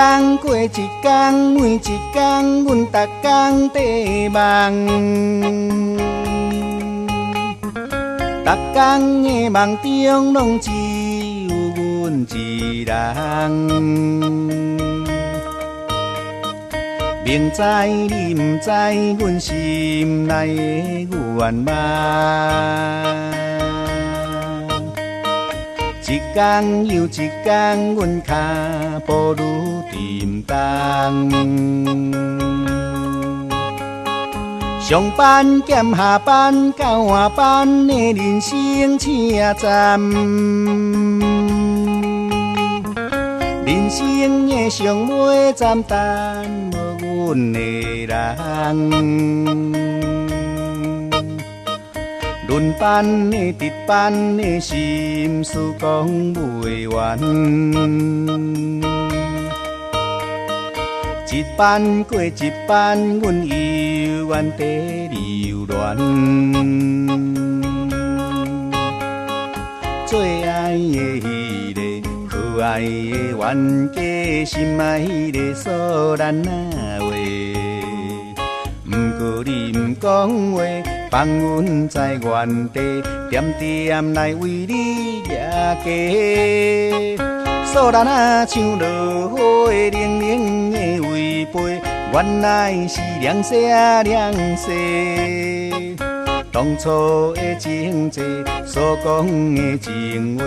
天过一天，每一天阮逐天在梦，逐天的梦中拢只有阮一人。明知你毋知，阮心内的愿望。一天又一天，阮脚步愈沉重。上班兼下班，到换班的人生车站。人生的上尾站等无阮的人。轮班的、值班的，心事讲袂完。一班过一班，阮犹原在流连。最爱的迄个可爱的冤家，心爱迄个素兰仔话。不过你不讲话，放阮在原地，点点来为你抓家。素兰仔像落雨，冷冷的微背，原来是凉西啊凉西。当初的情债，所讲的情话，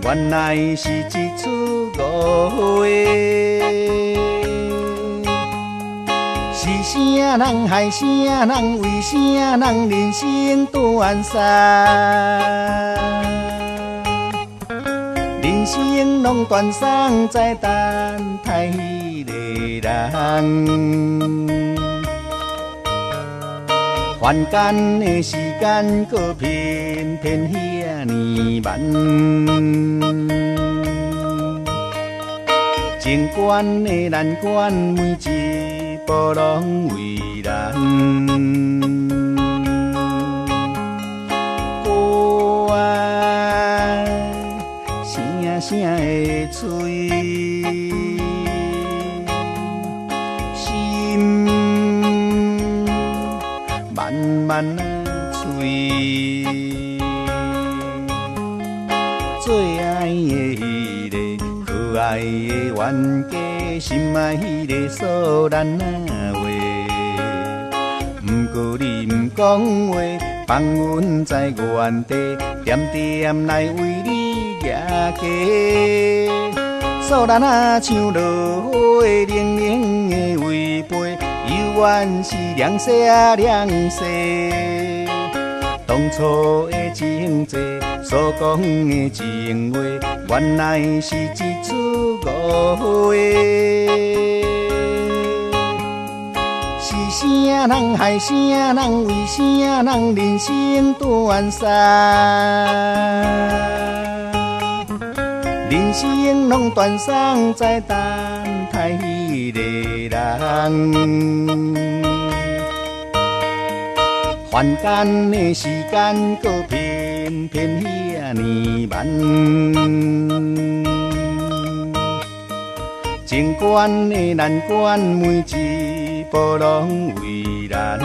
原来是一出误会。是啥人害啥人？为啥人人生断送？人生拢断送在等待迄个人。凡间的时间，搁偏偏遐尼慢。情关的难关，每一步拢为难。歌啊，声声的催，心慢慢催。最爱的迄个可爱的冤家，心爱迄个素兰仔话。不过你不讲话，放阮在原地，点点来为你抓家。素兰仔像落雨，冷冷的微背，犹原是凉西啊凉西。当初的情债，所讲的情话，原来是一出误会。是啥人害啥人？为啥人人生断送？人生拢断送在等待迄个人。凡间的时间，搁偏偏遐尼慢。情关的难关，每一步拢为难。